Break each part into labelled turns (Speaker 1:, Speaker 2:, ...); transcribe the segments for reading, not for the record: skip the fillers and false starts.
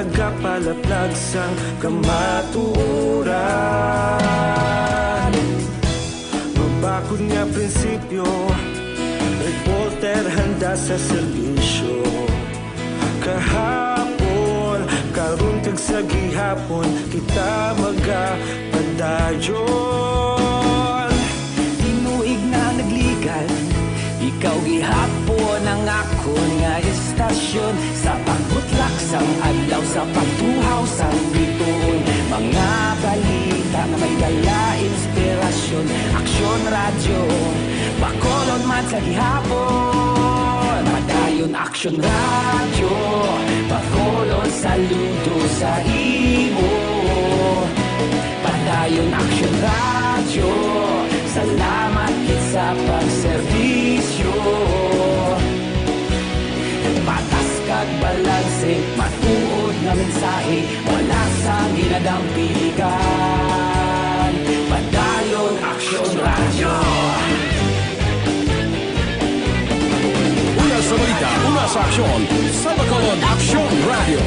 Speaker 1: nagapalaplag sang kamatuuran. Mabakod nga prinsipyo, reporter handa sa serbisyo. Kahapon, karon kag sa gihapon, kita magapadayon.
Speaker 2: Tinuig na nagligan, ikaw gihapon ang akon nga estasyon. Sa pagbutlak sang adlaw, sa pagtuhaw sang bituon, mga balita na may dala inspirasyon. Aksyon radyo, Bacolod man sa gihapon. Padayon Aksyon radyo, Bacolod saludo sa imo. Padayon Aksyon radyo, salamat kit sa pagserbisyo. Patas kag balanse, matuod nga mensahe, wala sang ginadampigan. Padayon Aksyon radyo.
Speaker 3: Una sa balita, una sa aksyon, sa Bacolod Aksyon Radio.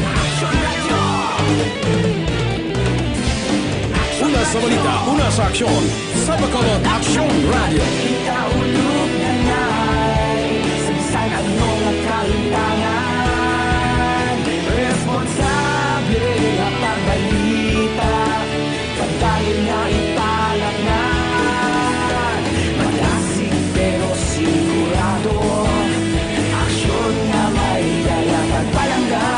Speaker 3: Una sa balita, una sa aksyon, sa Bacolod Aksyon Radio.
Speaker 2: Ikaulog na na'y sabisan ang mga kalintangan. Responsable na pagbalita, pagdayon na ipalaknan. Malasig pero sigurado, aksyon na may dala pagpalanggan.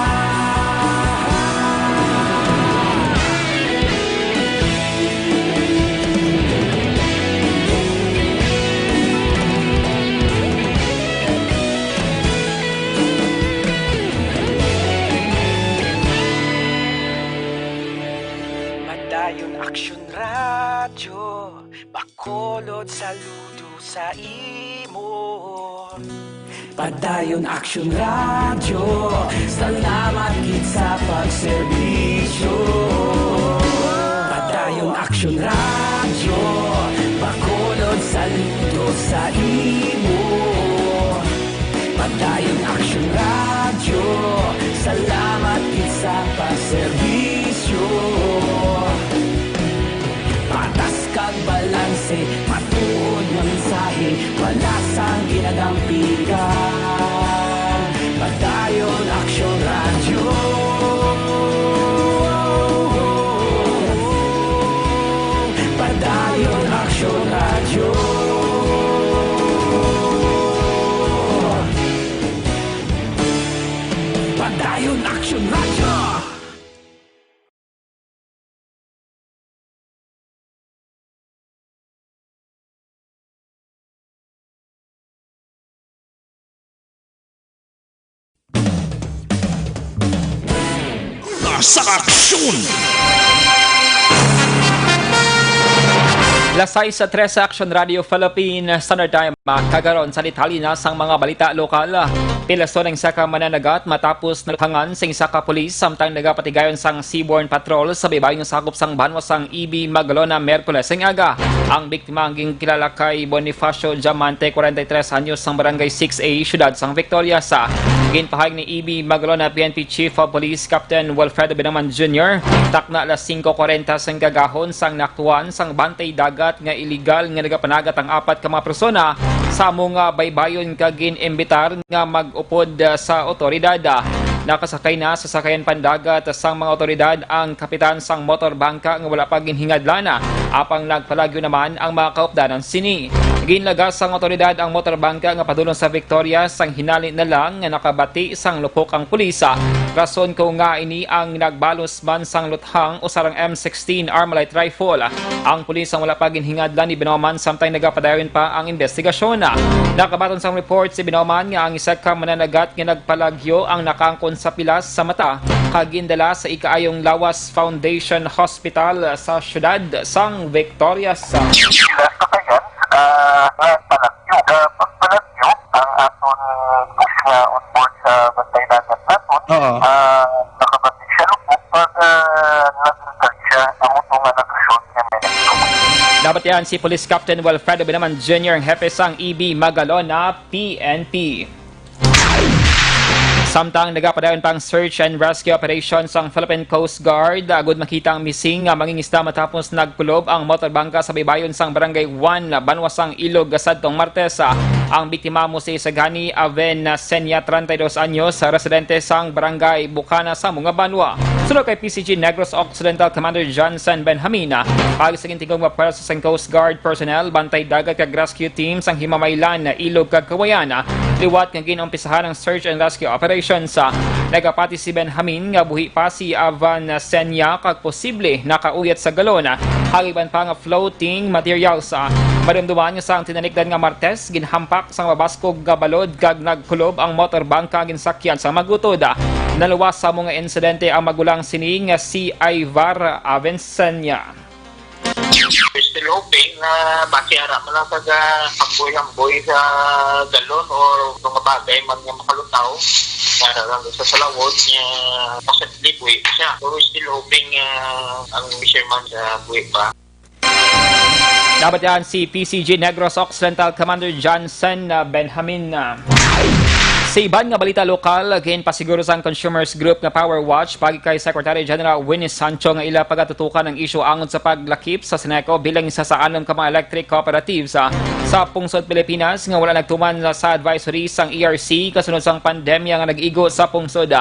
Speaker 2: Padayon Aksyon radyo, Bacolod saludo sa imo. Padayon Aksyon radyo, salamat kit sa pagserbisyo. Padayon Aksyon radyo, Bacolod saludo sa imo. Padayon Aksyon radyo, salamat kit sa pagserbisyo. Patas kag balanse, matuod nga mensahe, wala sang ginadampigan. Padayon Aksyon radyo. Padayon Aksyon radyo. Padayon Aksyon radyo.
Speaker 3: Sa aksyon!
Speaker 4: Lasay sa 13 Action Radio Philippine Standard Time, kagaron sa litali na sang mga balita lokal. Pilaso ng saka mananagat matapos naghangan sing saka pulis samtang nagapatigayon sang Seaborne Patrol sa baybayong sakop sang banwa sang EB Magalona Merkules ang aga. Ang biktima ang kilala kay Bonifacio Diamante, 43 anyos sang Barangay 6A, siyudad sang Victoria sa ginpahayag ni EB Magalona PNP Chief of Police Captain Wilfredo Binaman Jr. Takna alas 5:40 sang gagahon sang naktuan sang bantay dagat nga illegal nga nagapanagat ang apat ka mga persona sa mga baybayon kagin imbitar nga mag-upod sa otoridad. Nakasakay na sa sakayan pandagat sang mga otoridad ang kapitan sang motorbangka nga wala pa ginhingadlana, apang nagpalagyo naman ang mga kaupdanan sini. Ginlagas sang otoridad ang motorbangka nga padulong sa Victoria sang hinali na lang nga nakabati sang lupok ang pulisa. Rason ko nga ini ang nagbalos man sang luthang o sarang M16 Armalite rifle. Ang pulis ang wala pa ginhingadlan ni Binoman samtang nagapadayon pa ang investigasyon. Nakabaton sang report si Binoman nga ang isa ka mananagat nga nagpalagyo ang nakangkon sa pilas sa mata kagindala sa Ikaayong Lawas Foundation Hospital sa siyudad sang Victoria sa
Speaker 5: pagpalagyo ang aton push nga on board sa bantay dagat naton. Nakabati siya lupok pag nagtag siya ang utong nga nag-shoot niya Mexico.
Speaker 4: dapat yan si Police Captain Wilfredo Binaman Jr. ang hepe sang EB Magalona PNP. Samtang nagapadayon pang search and rescue operations ang Philippine Coast Guard, agud makita ang missing nga mangingisda matapos nagkulob ang motorbangka sa baybayon sang Barangay 1, Banwasang Ilog, sadtong Martes. Ang biktima mo si Sagani Aven Senya, 32 anyos, residente sang Barangay Bukana sa mga Banwa. Sunod kay PCG Negros Occidental Commander Johnson Benjamin, pagisaging tingog mapwersa sa Coast Guard personnel, bantay dagat kag rescue team sang Himamaylan, Ilog kag Kawayan. Liwat nga ginompisahan ang search and rescue operations. Nagapati si Benjamin nga buhi pa si Avan Senya kag posible nakauyat sa galon. Hagiban pa nga floating materials. Madumduman nga sang tinanikdan nga Martes, ginhampak sang mabaskog nga balod kag nagkulob ang motorbangka ginsakyan sa magutod. Naluwas sa mga insidente ang magulang sining nga si Ivar Avensenya.
Speaker 5: We're still hoping na makiyara mo lang pag-amboy-amboy sa galon or mga bagay man nga makalutaw para lang sa salawod niya possibly buwi siya. So we're still hoping ang fisherman sa buwi pa.
Speaker 4: Dapat yan si PCG Negros Occidental Commander Johnson Benjamin. Sa iban nga balita lokal, again pasiguro sang Consumers Group nga Power Watch pagi kay Secretary General Winnie Sancho nga ila pagatutukan ng isyu angod sa paglakip sa Seneco bilang isa sa 6 ka mga electric cooperatives sa pungsod Pilipinas nga wala nagtuman sa advisory sang ERC kasunod sang pandemya nga nag-igo sa pungsod.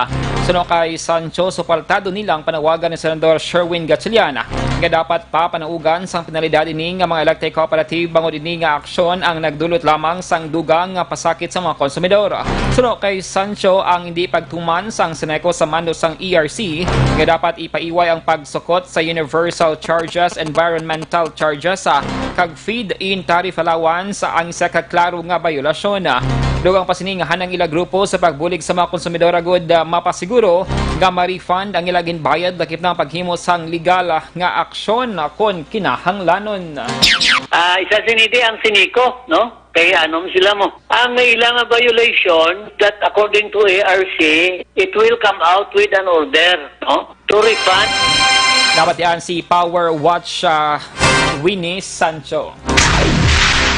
Speaker 4: Sunod kay Sancho, suportado nilang panawagan ni Senador Sherwin Gatchalian nga dapat pa panaugan sang penalidad ini nga mga electric cooperative bangod ini nga aksyon ang nagdulot lamang sang dugang nga pasakit sa mga konsumidor. Sunod kay Sancho, ang hindi pagtuman sang Seneco sa mando sang ERC nga dapat ipaiway ang pagsukot sa universal charges, environmental charges kag feed-in tariff allowance ang isa ka klaro nga bayolasyon. Dugang pasiningahan ng ila grupo sa pagbulig sa mga konsumidor agud mapasiguro nga ma-refund ang ila ginbayad lakip ng paghimo sang legal nga aksyon kon kinahanglanon.
Speaker 6: Isa sinidi ang Seneco, no? Kaya anom sila mo. Ang ilang violation that according to ARC, it will come out with an order, no? To refund.
Speaker 4: Dapat yan si Power Watch Winnie Sancho.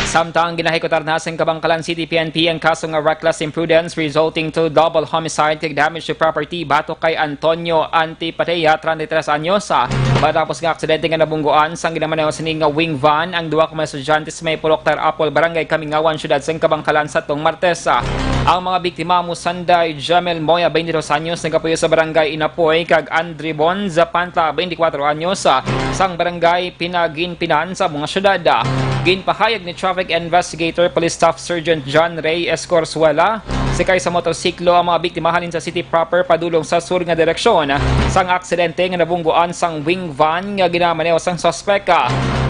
Speaker 4: Samtang ginahikutar na sa Kabangkalan City PNP ang kaso nga reckless imprudence resulting to double homicide kag damage to property batok kay Antonio Antipatea, 33 anyos. Matapos nga aksidente nga nabungguan sang ginamaneho sining nga wing van ang duwa ka mga estudyante sa may Puloktar Apple, Barangay Kamingawan, syudad sa Kabangkalan sa tong Martes. Ang mga biktima Musanday Jamel Moya, 22 anyos, nagapuyo sa Barangay Inapoy kag Andre Bon Zapantla, 24 anyos, sang Barangay Pinaginpinan sa mga syudad. Ginpahayag ni Traffic Investigator Police Staff Sergeant John Ray Escorzuela, sikay sa motorsiklo ang mga biktima halin sa city proper padulong sa sur nga direksyon. Sang aksidente nga nabungguan sang wing van nga ginamaneho sang suspect.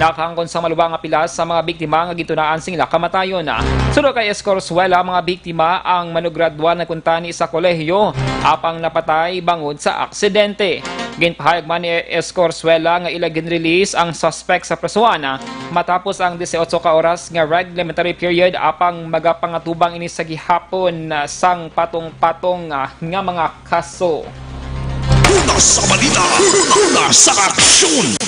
Speaker 4: Nakahangkon sa malubang nga pilas sa mga biktima nga gitunaan sila kamatayon. Sunod kay Escorzuela, mga biktima ang manugradwan na kuntani sa kolehiyo apang napatay bangod sa aksidente. Ginpahayag man ni Escorzuela nga ila ginrelease ang suspect sa prasuan matapos ang 18 ka oras nga regulatory period apang magapangatubang ini sa gihapon sang patong-patong nga mga kaso.
Speaker 3: Una sa balita, una sa aksyon.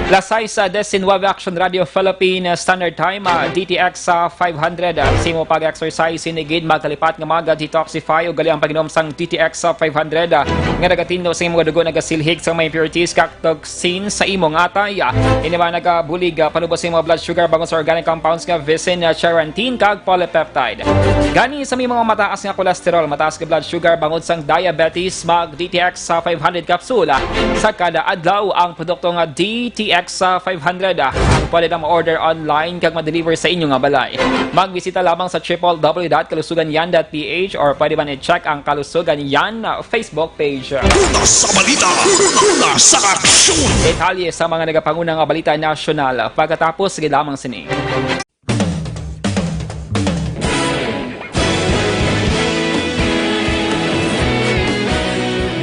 Speaker 4: Lasay sa 19 Action Radio Philippine Standard Time, DTX 500. Simo pag-exercise sinigid magkalipat nga mga detoxify o gali ang pag-inom sang DTX 500 nga nagatino sa imong dugo nagasilhig sa may impurities kag toxin sa imong atay. Ini ba nagabulig palubos sa imong blood sugar bangon sa organic compounds nga visin, charantin kag polypeptide. Gani sa may mga mataas nga cholesterol, mataas nga blood sugar bangon sang diabetes, mag DTX 500 capsule sa kada adlaw. Ang produkto nga DTX 500 ang pwede na ma-order online kag ma-deliver sa inyo nga balay. Magbisita lamang sa www.kalusuganyan.ph or pwede man i-check ang Kalusugan Yan Facebook page.
Speaker 3: Una sa balita, una sa aksyon.
Speaker 4: Detalye sa mga nagapangunang nga balita nasyonal pagkatapos sige lamang sini.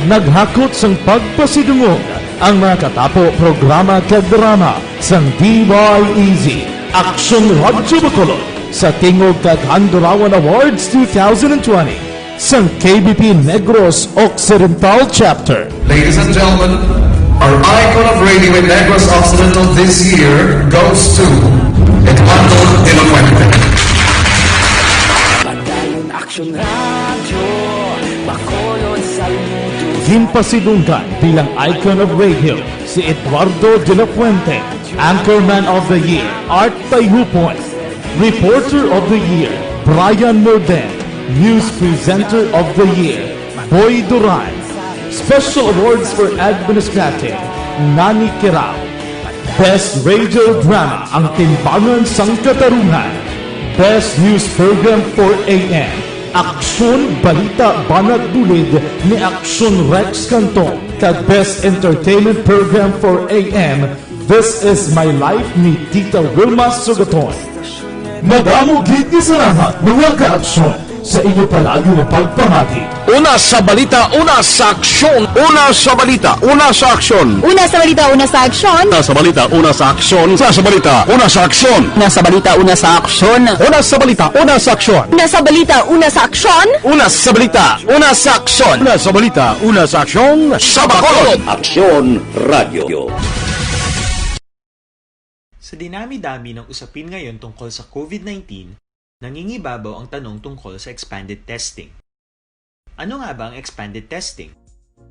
Speaker 7: Naghakot sang pagpasidungog ang mga katapo programa kag drama sang DYEZ Action Radyo Bacolod sa Tingog kag Handurawan Awards 2020 sang KBP Negros Occidental Chapter.
Speaker 8: Ladies and gentlemen, our icon of radio in Negros Occidental this year goes to Eduardo de la Puente.
Speaker 2: Padayon Action Radio, Bacolod saludo.
Speaker 7: Gimpasidunggan bilang icon of radio si Eduardo de la Fuente, Anchorman of the Year, Art Tayhupon, Reporter of the Year, Brian Morden, News Presenter of the Year, Boy Duran, Special Awards for Administrative, Nani Kirao, Best Radio Drama, Ang Timbangan sang Katarungan, Best News Program for AM, Aksyon Balita Banat Bulid ni Aksyon Rex Cantong, kag Best Entertainment Program for AM, This Is My Life ni Tita Wilma Sugaton. Madamo gid ni salamat mga ka-aksyon sa inyo palagi na pagpamati.
Speaker 3: Una sa balita, una sa aksyon. Una sa balita, una sa aksyon.
Speaker 9: Una sa balita, una sa aksyon.
Speaker 3: Una sa balita, una sa aksyon. Una sa balita, una sa aksyon.
Speaker 2: Una sa balita, una sa aksyon.
Speaker 3: Una sa balita, una sa aksyon.
Speaker 9: Una sa balita, una sa aksyon.
Speaker 3: Una sa balita, una sa aksyon. Una sa balita, una sa aksyon. Sa Bacolod.
Speaker 10: Aksyon Radio.
Speaker 1: Sa dinami-dami ng usapin ngayon tungkol sa COVID-19, nangingibabaw ang tanong tungkol sa expanded testing. Ano nga ba ang expanded testing?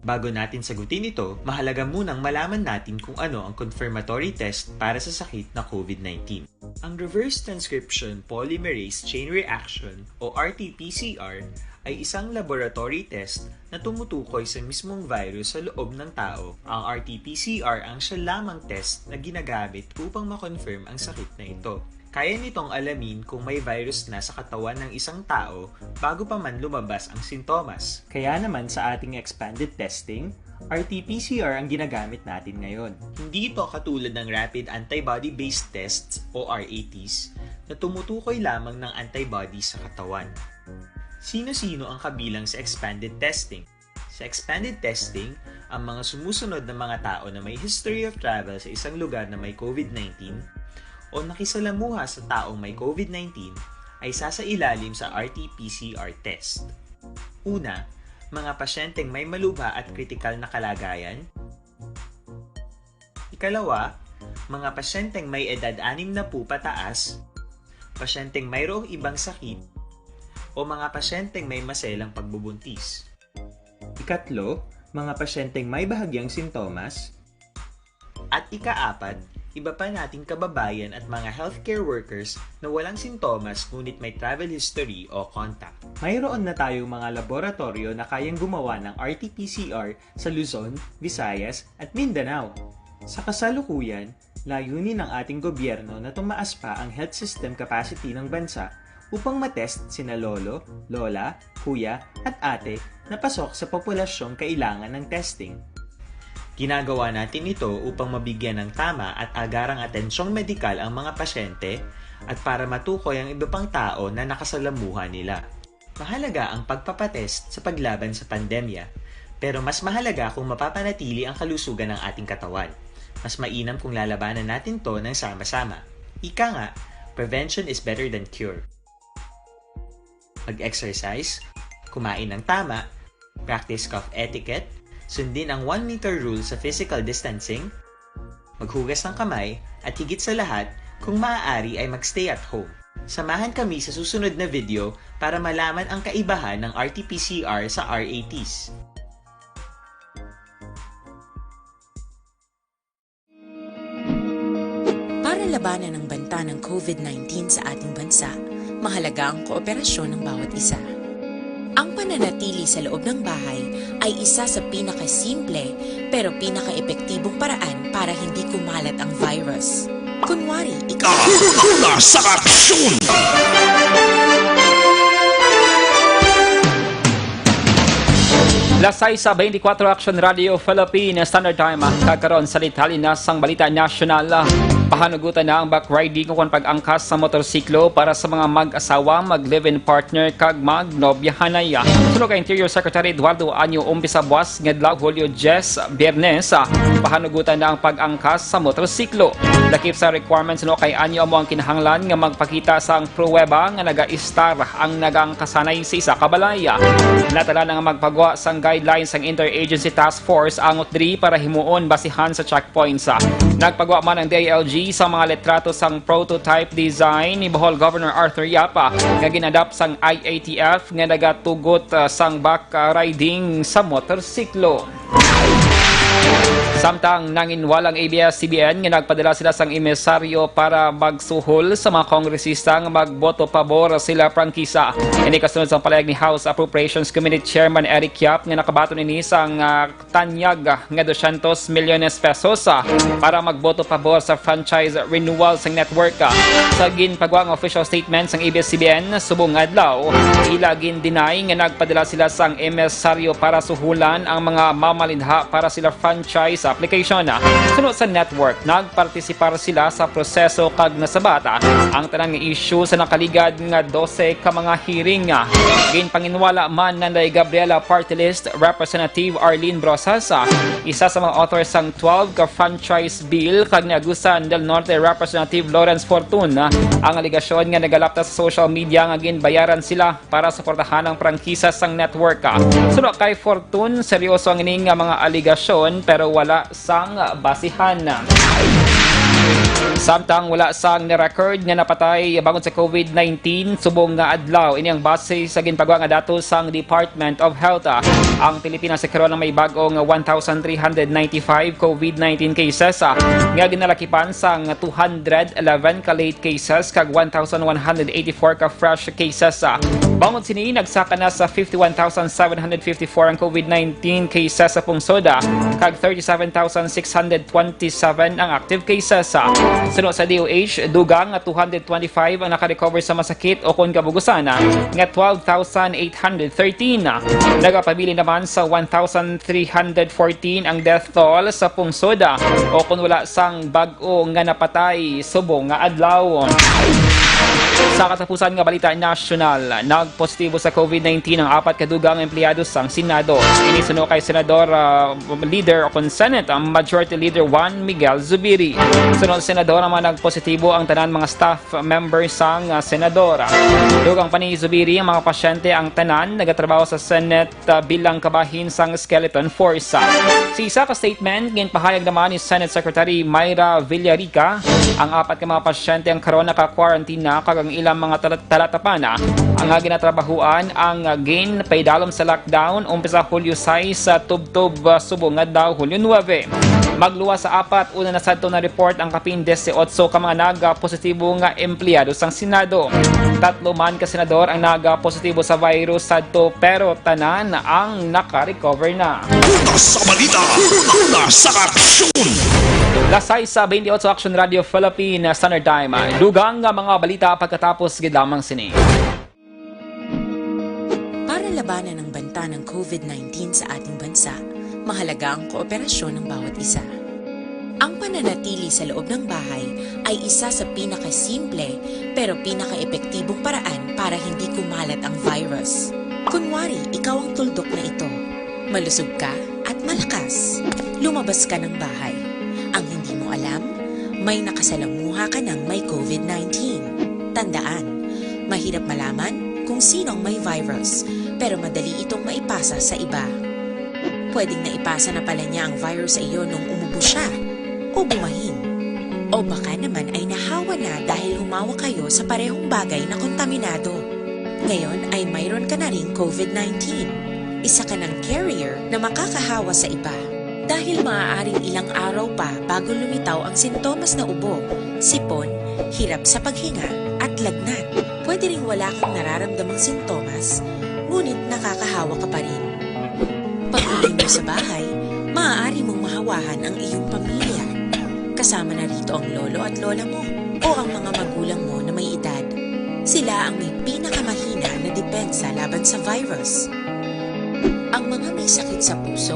Speaker 1: Bago natin sagutin ito, mahalaga munang malaman natin kung ano ang confirmatory test para sa sakit na COVID-19. Ang reverse transcription polymerase chain reaction o RT-PCR ay isang laboratory test na tumutukoy sa mismong virus sa loob ng tao. Ang RT-PCR ang siya lamang test na ginagamit upang makonfirm ang sakit na ito. Kaya nitong alamin kung may virus na sa katawan ng isang tao bago pa man lumabas ang sintomas. Kaya naman sa ating expanded testing, RT-PCR ang ginagamit natin ngayon. Hindi ito katulad ng rapid antibody-based tests o RATs na tumutukoy lamang ng antibodies sa katawan. Sino-sino ang kabilang sa expanded testing? Sa expanded testing, ang mga sumusunod na mga tao na may history of travel sa isang lugar na may COVID-19 o nakisalamuha sa taong may COVID-19 ay sasailalim sa RT-PCR test. Una, mga pasyenteng may malubha at kritikal na kalagayan. Ikalawa, mga pasyenteng may edad 60 pataas, pasyenteng mayroong ibang sakit, o mga pasyenteng may maselang pagbubuntis. Ikatlo, mga pasyenteng may bahagyang sintomas. At ikaapat, iba pa nating kababayan at mga healthcare workers na walang sintomas ngunit may travel history o contact. Mayroon na tayong mga laboratorio na kayang gumawa ng RT-PCR sa Luzon, Visayas at Mindanao. Sa kasalukuyan, layunin ng ating gobyerno na tumaas pa ang health system capacity ng bansa upang matest sina lolo, lola, kuya at ate na pasok sa populasyong kailangan ng testing. Ginagawa natin ito upang mabigyan ng tama at agarang atensyong medikal ang mga pasyente at para matukoy ang iba pang tao na nakasalamuha nila. Mahalaga ang pagpapatest sa paglaban sa pandemya, pero mas mahalaga kung mapapanatili ang kalusugan ng ating katawan. Mas mainam kung lalabanan natin to ng sama-sama. Ika nga, prevention is better than cure. Mag-exercise, kumain ng tama, practice cough etiquette, sundin ang 1 meter rule sa physical distancing, maghugas ng kamay, at higit sa lahat, kung maaari ay magstay at home. Samahan kami sa susunod na video para malaman ang kaibahan ng RT-PCR sa RATs.
Speaker 11: Para labanan ang banta ng COVID-19 sa ating bansa, mahalaga ang kooperasyon ng bawat isa. Ang pananatili sa loob ng bahay ay isa sa pinakasimple pero pinaka-epektibong paraan para hindi kumalat ang virus. Kunwari, ikaw
Speaker 3: sa aksyon!
Speaker 4: Lasay sa 24 Action Radio Philippine Standard Time kakaroon sa litali na sang balita nasyonal. Pahanugutan na ang back riding kung pag-angkas sa motorsiklo para sa mga mag-asawa, mag-live-in partner kag mag-nobyahanay. Sulod kay Interior Secretary Eduardo Anyo umpisa buwas ngedlaw Hulyo 10 Biyernes. Pahanugutan na ang pag-angkas sa motorsiklo. Lakip sa requirements no kay Anyo mo ang kinahanglan nga magpakita sa ang pruweba nga naga-istar ang nagangkasanay sa isa ka balay. Natala na nga magpagawa sang guidelines ang Interagency Task Force angot diri para himuon basihan sa checkpoints. Nagpagawa man ang DILG technology sa mga letrato sang prototype design ni Bohol Governor Arthur Yapa nga ginadapt sang IATF nga nagatugot sang back riding sa motorsiklo. Samtang nanginwalang ABS-CBN nga nagpadala sila sang emisaryo para magsuhol sa mga kongresista nga magboto pabor sila prangkisa. Ini kasunod sa palayag ni House Appropriations Committee Chairman Eric Yap nga nakabato nini sang tanyag nga 200 milyones pesos para magboto pabor sa franchise renewal sang network. Sa ginpagwang official statement sang ABS-CBN subong adlaw, ila gin-deny nga nagpadala sila sang emisaryo para suhulan ang mga mamalinha para sila franchise application. Sunod sa network, nagpartisipar sila sa proseso kag nasabata ang tanang issue sa nakaligad nga 12 ka mga hearing. Ginpanginwala man nanday Gabriela Party List Representative Arlene Brosas, isa sa mga authors sang 12 ka franchise bill kag ni Agusan del Norte Representative Lawrence Fortun ang aligasyon nga nagalapta sa social media nga ginbayaran sila para suportahan ang prangkisa sang network. Sunod kay Fortun, seryoso ang ining mga aligasyon pero wala sang basihan. Samtang wala sang ni-record nga napatay bangon sa COVID-19 subong nga adlaw ini ang base sa ginpagwa nga datos sang Department of Health. Ang Pilipinas karon may bag-ong 1,395 COVID-19 cases nga ginalakipan sang 211 ka late cases kag 1,184 ka fresh cases. Bangon sini nagsaka na sa 51,754 ang COVID-19 cases sa pungsod kag 37,627 ang active cases. Sunod sa DOH, dugang 225 ang nakarecover sa masakit o kung kabugusan nga 12,813. Nagapabili naman sa 1,314 ang death toll sa pungsod o kung wala sang bag-o nga napatay subong nga adlaw. Sa katapusan nga balita nasyonal, nagpositibo sa COVID-19 ang 4 kadugang empleyado sang Senado. Inisuno kay Senador Leader o Senate ang Majority Leader Juan Miguel Zubiri. Sunod Senador naman nagpositibo ang tanan mga staff members sang Senadora. Dugang pa ni Zubiri ang mga pasyente ang tanan nagatrabaho sa Senate bilang kabahin sang skeleton force. Sa isa ka statement, ginpahayag naman ni Senate Secretary Mayra Villarica ang 4 ka mga pasyente ang karon naka-quarantine na kag ang ilang mga talatapan ang ginatrabahuan ang gain paidalom sa lockdown umpisa Hulyo 6 sa tubtob subong nga daw Hulyo 9. Magluwa sa 4 una na sadto na report ang kapin 18 ka mga naga-positibo nga empleyado sang Senado. 3 man ka senador ang naga-positibo sa virus sadto pero tanan ang naka-recover na.
Speaker 3: Una sa balita, una sa aksyon.
Speaker 4: Lasay sa 28 Action Radio Philippine Standard Time. Dugang nga mga balita pagkatapos gid lamang sini.
Speaker 11: Para labanan ang banta ng COVID-19 sa ating bansa, mahalaga ang kooperasyon ng bawat isa. Ang pananatili sa loob ng bahay ay isa sa pinakasimple pero pinaka-epektibong paraan para hindi kumalat ang virus. Kunwari, ikaw ang tuldok na ito. Malusog ka at malakas. Lumabas ka ng bahay. Ang hindi mo alam, may nakasalamuha ka ng may COVID-19. Tandaan, mahirap malaman kung sino ang may virus, pero madali itong maipasa sa iba. Pwedeng naipasa na pala niya ang virus sa iyo nung umubo siya, o bumahin. O baka naman ay nahawa na dahil humawa kayo sa parehong bagay na kontaminado. Ngayon ay mayroon ka na ring COVID-19. Isa ka ng carrier na makakahawa sa iba. Dahil maaaring ilang araw pa bago lumitaw ang sintomas na ubo, sipon, hirap sa paghinga at lagnat. Pwede ring wala kang nararamdamang sintomas, ngunit nakakahawa ka pa rin. Pag-uwi mo sa bahay, maaari mong mahawahan ang iyong pamilya. Kasama na rito ang lolo at lola mo o ang mga magulang mo na may edad. Sila ang may pinakamahina na depensa laban sa virus. Ang mga may sakit sa puso,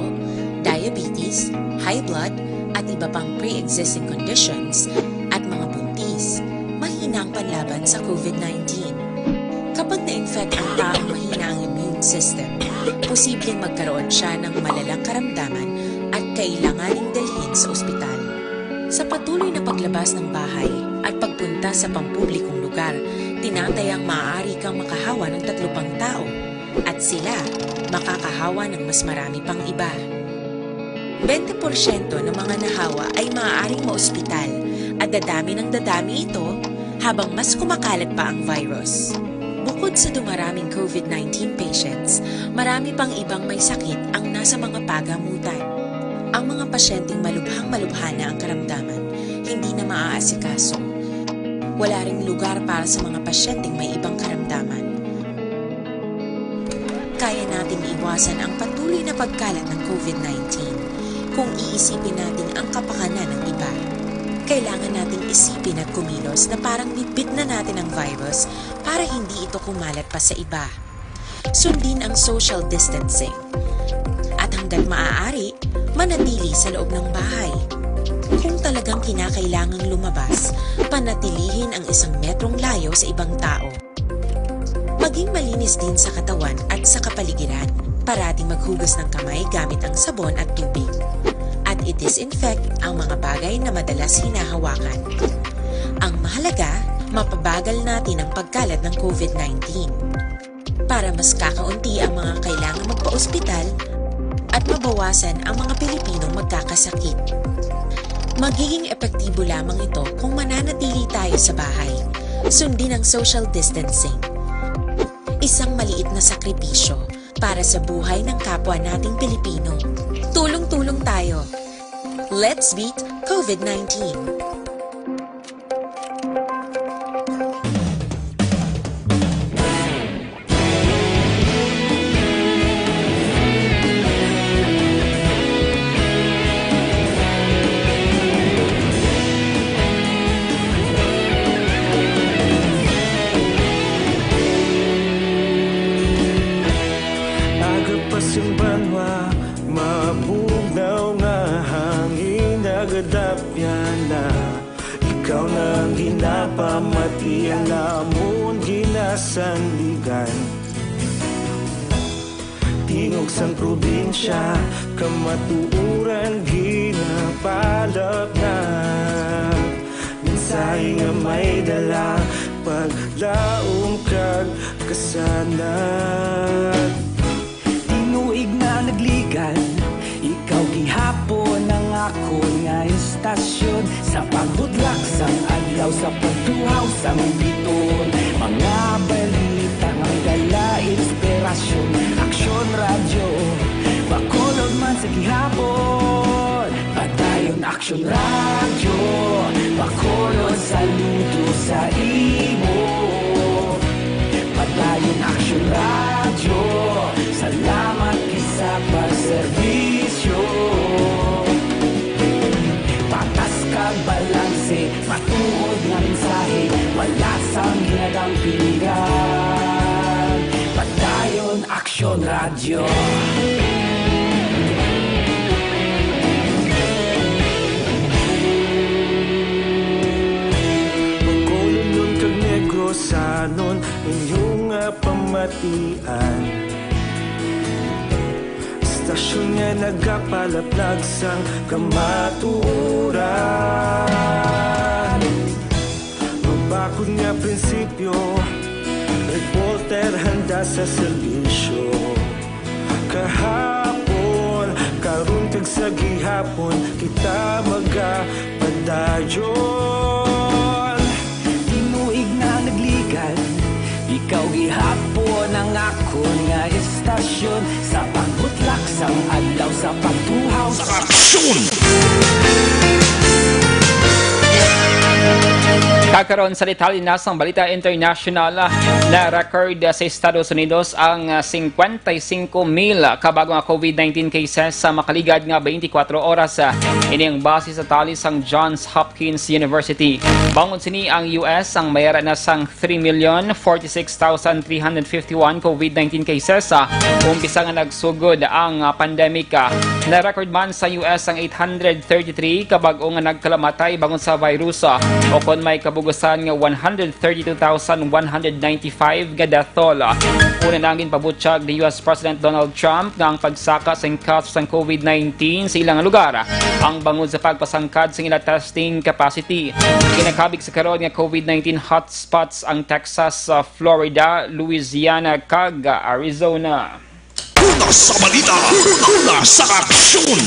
Speaker 11: diabetes, high blood, at iba pang pre-existing conditions, at mga buntis, mahina ang panlaban sa COVID-19. Kapag na-infect ang taong mahina ang immune system, posibleng magkaroon siya ng malalang karamdaman at kailanganing dalhin sa ospital. Sa patuloy na paglabas ng bahay at pagpunta sa pampublikong lugar, tinatayang maaari kang makahawa ng 3 pang tao at sila makakahawa ng mas marami pang iba. 20% ng mga nahawa ay maaaring maospital at dadami ng dadami ito habang mas kumakalat pa ang virus. Bukod sa dumaraming COVID-19 patients, marami pang ibang may sakit ang nasa mga pagamutan. Ang mga pasyenteng malubhang-malubha na ang karamdaman, hindi na maaasikaso. Wala ring lugar para sa mga pasyenteng may ibang karamdaman. Kaya nating iwasan ang patuloy na pagkalat ng COVID-19 kung iisipin natin ang kapakanan ng iba. Kailangan nating isipin at kumilos na parang nitbit na natin ang virus para hindi ito kumalat pa sa iba. Sundin ang social distancing. At hanggat maaari, manatili sa loob ng bahay. Kung talagang kinakailangang lumabas, panatilihin ang 1 metrong layo sa ibang tao. Maging malinis din sa katawan at sa kapaligiran. Parating maghugas ng kamay gamit ang sabon at tubig. At i-disinfect ang mga bagay na madalas hinahawakan. Ang mahalaga, mapabagal natin ang pagkalat ng COVID-19 para mas kakaunti ang mga kailangang magpa-ospital at mabawasan ang mga Pilipinong magkakasakit. Magiging epektibo lamang ito kung mananatili tayo sa bahay. Sundin ang social distancing. Isang maliit na sakripisyo para sa buhay ng kapwa nating Pilipino. Tulong-tulong tayo. Let's beat COVID-19.
Speaker 12: Agapasimbangwa, mabugnaw nga hangin nagadapyan na. Ikaw na ginapamati, alamon ginasandigan. Tingog sang probinsya, kamatuuran ginapalap na. Mensahe nga may dala, paglaom kag kasanat.
Speaker 2: Tinuig na nagligan, ikaw gihapon ang ako nga istasyon. Sa pagbudlak sang adlaw, sa pagtuhaw sang biton. Mga balita ang dala, inspirasyon. Aksyon radyo, bakulog man sa gihapon. Patayon aksyon radyo, bakulog saludo sa imo. Patayon aksyon radyo, salamat kisa pagserbisyo. Patas kag balanse, matuod nga mensahe, wala sang hinagang pilihan. Patayon aksyon radyo.
Speaker 12: Pagkulunod kag negosanon, inyong pamatian. Stasyon nga nagapalaplag sang kamatuuran. Mabakod nga prinsipyo, reporter handa sa serbisyo. Kahapon, karon kag sa gihapon, kita magapadayon.
Speaker 2: Tinuig na nagligan, ikaw gihapon ang ako nga istasyon. Sa pagbutlak sang adlaw, sa pagtuhaw sa aksyon.
Speaker 4: Kakaroon sa detalye na sang balita international na record sa Estados Unidos ang 55,000 kabagong COVID-19 cases sa makaligad nga 24 oras. Ini ang base sa tali sang Johns Hopkins University. Bangon sini ang US ang mayara na sang 3,046,351 COVID-19 cases. Umpisa nga nagsugod ang pandemic. Na-record man sa US ang 833 kabagong nga nagkalamatay bangon sa virus. O kon may kabugusan nga 132,195 nga death toll. Una nangin pabutyag ni US President Donald Trump nga ang pagsaka sa kaso sa COVID-19 sa ilang lugar ang bangod sa pagpasangkad sa ilang testing capacity. Kinakabig sa karon nga COVID-19 hotspots ang Texas, Florida, Louisiana, kag Arizona.
Speaker 3: Una sa balita, una sa aksyon.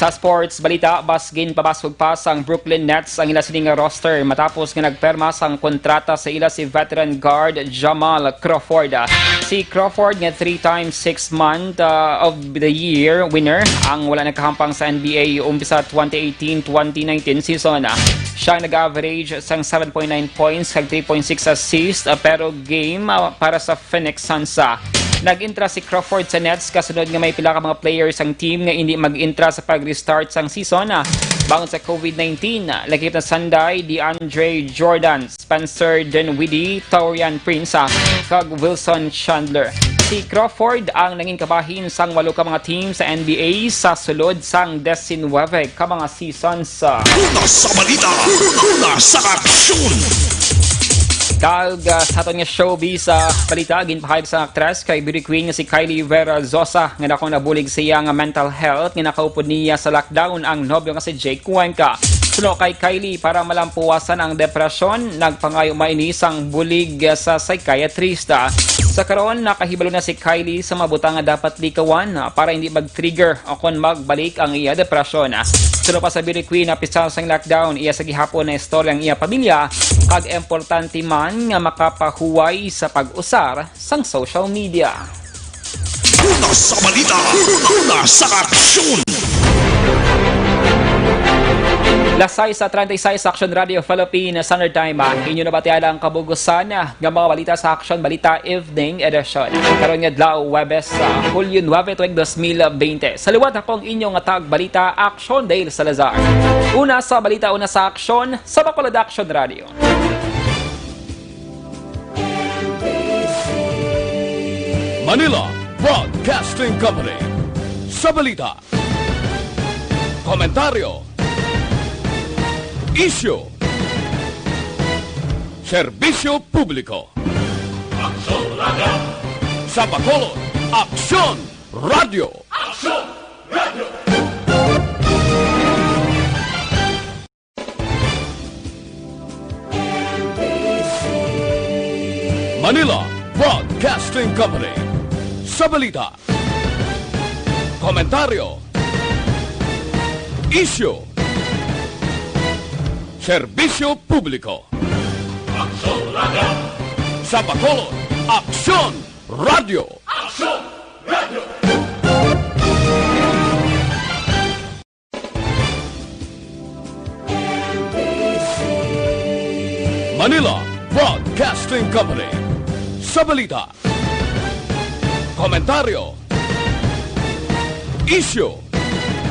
Speaker 4: Sa sports balita, basgin pabasog pa sang Brooklyn Nets ang ila sining roster matapos nga nagperma sang kontrata sa ila si veteran guard Jamal Crawford. Si Crawford nga 3-time 6-month of the year winner ang wala nagkahampang sa NBA umpisa 2018-2019 season. Siya ang nag-average sang 7.9 points kag 3.6 assists pero game para sa Phoenix Suns. Nag-intra si Crawford sa Nets kasunod nga may pila ka mga players ang team nga hindi mag-intra sa pag-restart sang season. Bangon sa COVID-19, lakip na Sanday, DeAndre Jordan, Spencer Dinwiddie, Taurean Prince, kag Wilson Chandler. Si Crawford ang naging kabahin sang 8 ka mga team sa NBA sa sulod sang 19 ka mga seasons.
Speaker 3: Una sa balita, una sa aksyon!
Speaker 4: Kag sa aton nga showbiz balita, ginpahayag sa actress kay beauty queen nga si Kylie Verzosa nga nakong nabulig siya nga mental health nga nakaupod niya sa lockdown ang nobyo nga si Jake Cuenca. Suno kay Kylie para malampuwasan ang depresyon, nagpangayo mainis ang bulig sa psychiatrista. Sa karon nakahibalo na si Kylie sa mabutang nga dapat likawan para hindi mag-trigger o kon magbalik ang iya depresyon. Suno pa sa beauty queen na pisal sang lockdown, iya sa gihapon na istorya ang iya pamilya kag importante man nga makapahuway sa pag-usar sang social media.
Speaker 3: Una sa balita, una sa aksyon!
Speaker 4: Lasay sa 36 Action Radio Philippines Standard Time. Inyo na batiala ang kabugusan ng mga balita sa Action Balita Evening Edition. Karon nga adlaw Huwebes, Hulyo 9, 2020. Sa liwat akong inyong tag balita Action Dale Salazar. Una sa balita, una sa Action sa Bacolod Action Radio.
Speaker 3: Manila Broadcasting Company. Sa balita, komentaryo, isyu, serbisyo publiko. Aksyon Radio. Sa Bacolod, Aksyon Radio. Aksyon Radio. Manila Broadcasting Company. Sa balita, komentaryo, isyu, serbisyo publiko. Aksyon Radio. Sa Bacolod, Aksyon Radio. Aksyon Radio. Manila Broadcasting Company. Sa balita, komentaryo, isyu,